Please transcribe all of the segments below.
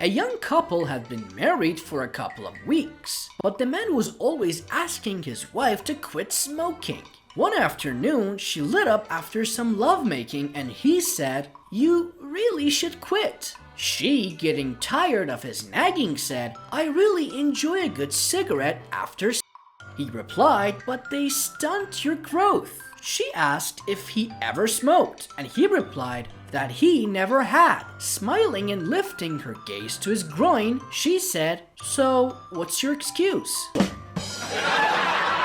A young couple had been married for a couple of weeks, but the man was always asking his wife to quit smoking. One afternoon, she lit up after some lovemaking and he said, "You really should quit." She, getting tired of his nagging, said, "I really enjoy a good cigarette after s-." He replied, "But they stunt your growth." She asked if he ever smoked, and he replied that he never had. Smiling and lifting her gaze to his groin, she said, "So, what's your excuse?"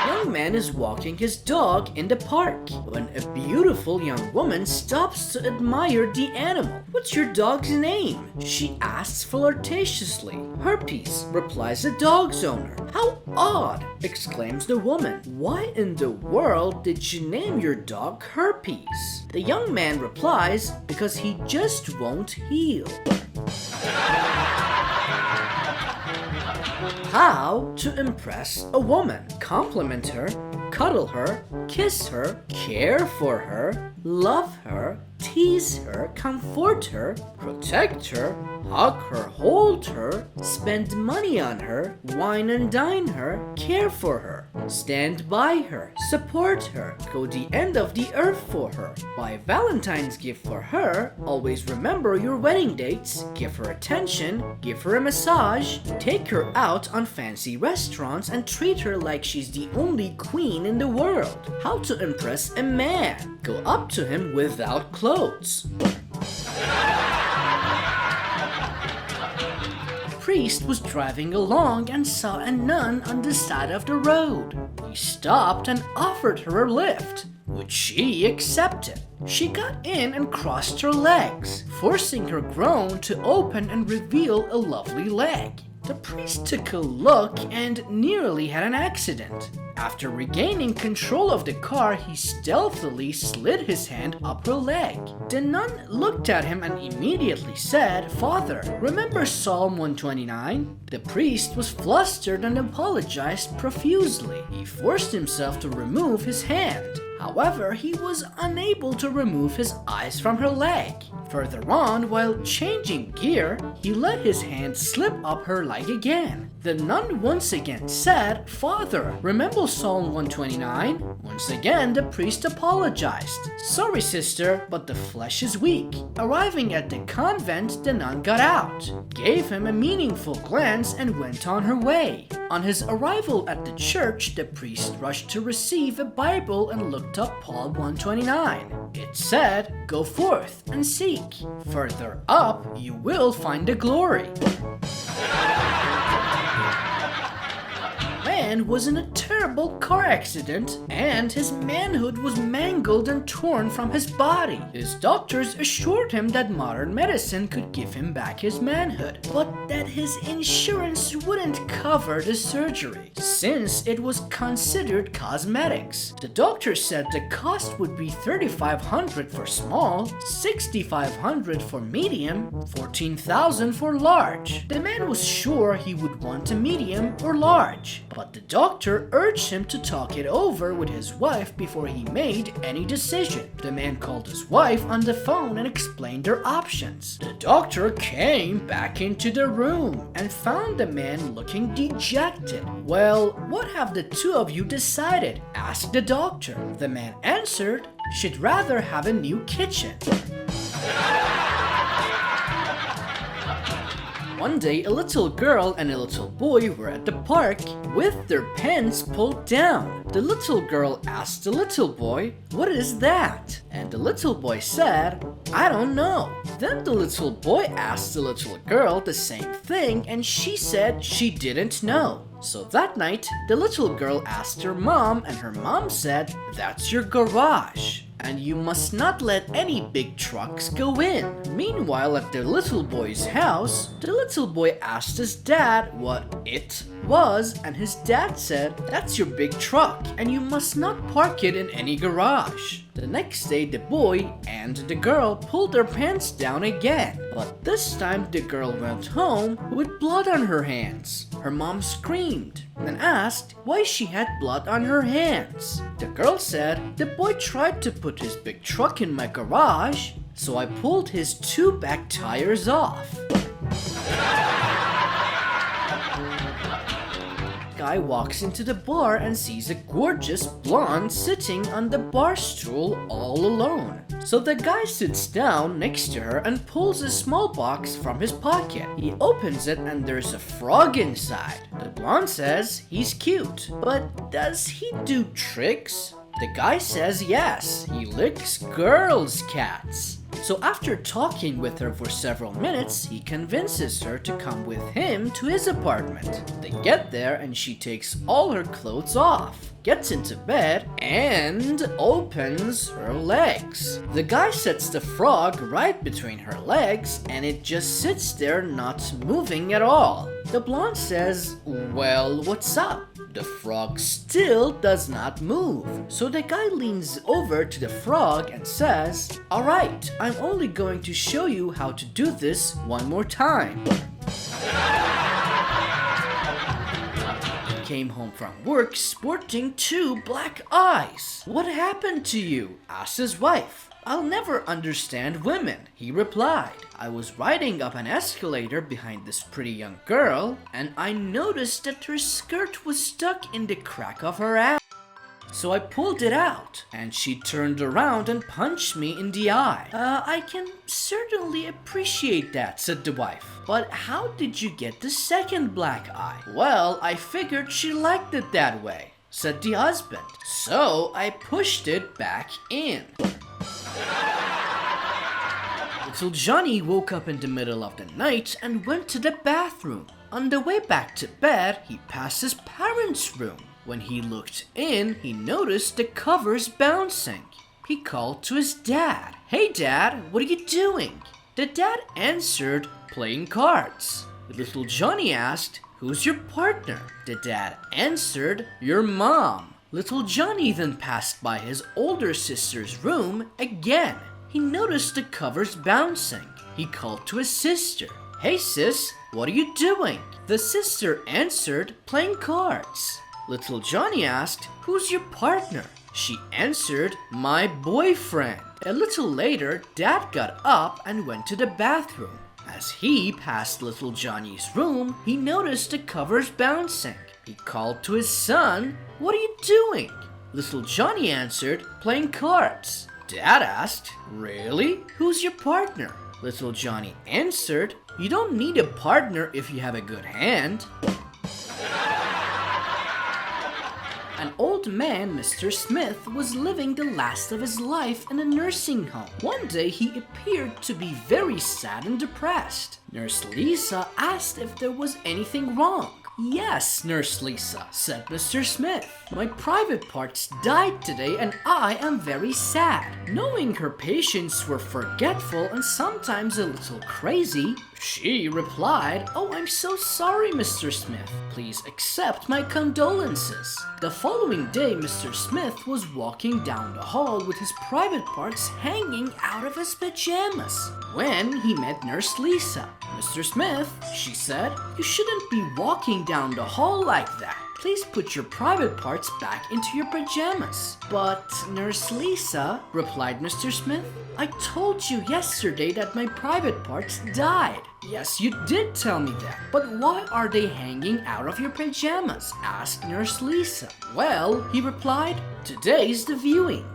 Young man is walking his dog in the park when a beautiful young woman stops to admire the animal. "What's your dog's name?" she asks flirtatiously. "Herpes," replies the dog's owner. "How odd," exclaims the woman. "Why in the world did you name your dog Herpes?" The young man replies, "Because he just won't heal." How to impress a woman. Compliment her, cuddle her, kiss her, care for her, love her, tease her, comfort her, protect her, hug her, hold her, spend money on her, wine and dine her, care for her, stand by her, support her, go the end of the earth for her, buy Valentine's gift for her, always remember your wedding dates, give her attention, give her a massage, take her out on fancy restaurants and treat her like she's the only queen in the world. How to impress a man. Go up to him without clothes. A priest was driving along and saw a nun on the side of the road. He stopped and offered her a lift, which she accepted. She got in and crossed her legs, forcing her groin to open and reveal a lovely leg. The priest took a look and nearly had an accident. After regaining control of the car, he stealthily slid his hand up her leg. The nun looked at him and immediately said, "Father, remember Psalm 129? The priest was flustered and apologized profusely. He forced himself to remove his hand. However, he was unable to remove his eyes from her leg. Further on, while changing gear, he let his hand slip up her leg again. The nun once again said, "Father, remember Psalm 129? Once again, the priest apologized. "Sorry, sister, but the flesh is weak." Arriving at the convent, the nun got out, gave him a meaningful glance, and went on her way. On his arrival at the church, the priest rushed to receive a Bible and looked up Psalm 129. It said, "Go forth and seek. Further up, you will find the glory." Man was in a terrible car accident and his manhood was mangled and torn from his body. His doctors assured him that modern medicine could give him back his manhood, but that his insurance wouldn't cover the surgery since it was considered cosmetics. The doctor said the cost would be $3,500 for small, $6,500 for medium, $14,000 for large. The man was sure he would want a medium or large, but the doctor urged him to talk it over with his wife before he made any decision. The man called his wife on the phone and explained their options. The doctor came back into the room and found the man looking dejected. "Well, what have the two of you decided?" asked the doctor. The man answered, "She'd rather have a new kitchen." One day, a little girl and a little boy were at the park with their pants pulled down. The little girl asked the little boy, "What is that?" And the little boy said, "I don't know." Then the little boy asked the little girl the same thing and she said she didn't know. So that night, the little girl asked her mom and her mom said, "That's your garage, and you must not let any big trucks go in." Meanwhile, at the little boy's house, the little boy asked his dad what it was, and his dad said, "That's your big truck, and you must not park it in any garage." The next day, the boy and the girl pulled their pants down again, but this time the girl went home with blood on her hands. Her mom screamed and asked why she had blood on her hands. The girl said, "The boy tried to put his big truck in my garage, so I pulled his two back tires off." Guy walks into the bar and sees a gorgeous blonde sitting on the bar stool all alone. So the guy sits down next to her and pulls a small box from his pocket. He opens it and there's a frog inside. The blonde says he's cute, but does he do tricks? The guy says yes, he licks girls' cats. So after talking with her for several minutes, he convinces her to come with him to his apartment. They get there and she takes all her clothes off, gets into bed, and opens her legs. The guy sets the frog right between her legs and it just sits there not moving at all. The blonde says, "Well, what's up?" The frog still does not move. So the guy leans over to the frog and says, "Alright, I'm only going to show you how to do this one more time." He came home from work sporting 2 black eyes. "What happened to you?" asked his wife. "I'll never understand women," he replied. "I was riding up an escalator behind this pretty young girl, and I noticed that her skirt was stuck in the crack of her ass. So I pulled it out, and she turned around and punched me in the eye." I can certainly appreciate that," said the wife. "But how did you get the second black eye?" "Well, I figured she liked it that way," said the husband. "So I pushed it back in." Little Johnny woke up in the middle of the night and went to the bathroom. On the way back to bed, he passed his parents' room. When he looked in, he noticed the covers bouncing. He called to his dad. "Hey Dad, what are you doing?" The dad answered, "Playing cards." Little Johnny asked, "Who's your partner?" The dad answered, "Your mom." Little Johnny then passed by his older sister's room again. He noticed the covers bouncing. He called to his sister. "Hey sis, what are you doing?" The sister answered, "Playing cards." Little Johnny asked, "Who's your partner?" She answered, "My boyfriend." A little later, Dad got up and went to the bathroom. As he passed Little Johnny's room, he noticed the covers bouncing. He called to his son, "What are you doing?" Little Johnny answered, "Playing cards." Dad asked, "Really? Who's your partner?" Little Johnny answered, "You don't need a partner if you have a good hand." An old man, Mr. Smith, was living the last of his life in a nursing home. One day he appeared to be very sad and depressed. Nurse Lisa asked if there was anything wrong. "Yes, Nurse Lisa," said Mr. Smith. "My private parts died today and I am very sad." Knowing her patients were forgetful and sometimes a little crazy, she replied, "Oh, I'm so sorry, Mr. Smith. Please accept my condolences." The following day, Mr. Smith was walking down the hall with his private parts hanging out of his pajamas when he met Nurse Lisa. "Mr. Smith," she said, "you shouldn't be walking down the hall like that. Please put your private parts back into your pajamas." "But, Nurse Lisa," replied Mr. Smith, "I told you yesterday that my private parts died." "Yes, you did tell me that. But why are they hanging out of your pajamas?" asked Nurse Lisa. "Well," he replied, "today's the viewing."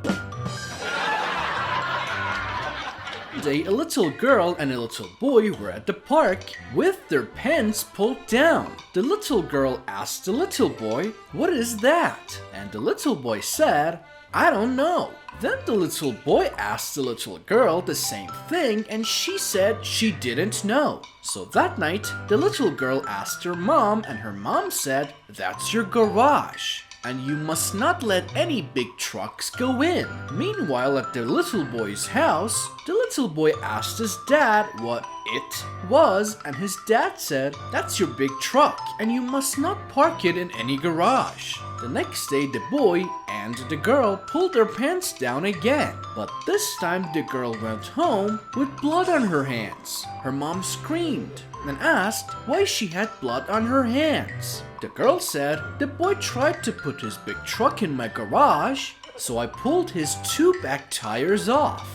One day, a little girl and a little boy were at the park with their pants pulled down. The little girl asked the little boy, "What is that?" And the little boy said, "I don't know." Then the little boy asked the little girl the same thing and she said she didn't know. So that night, the little girl asked her mom and her mom said, "That's your garage. And you must not let any big trucks go in." Meanwhile, at the little boy's house, the little boy asked his dad what it was, and his dad said, "That's your big truck, and you must not park it in any garage." The next day, the boy and the girl pulled their pants down again, but this time the girl went home with blood on her hands. Her mom screamed and asked why she had blood on her hands. The girl said, "The boy tried to put his big truck in my garage, so I pulled his 2 back tires off."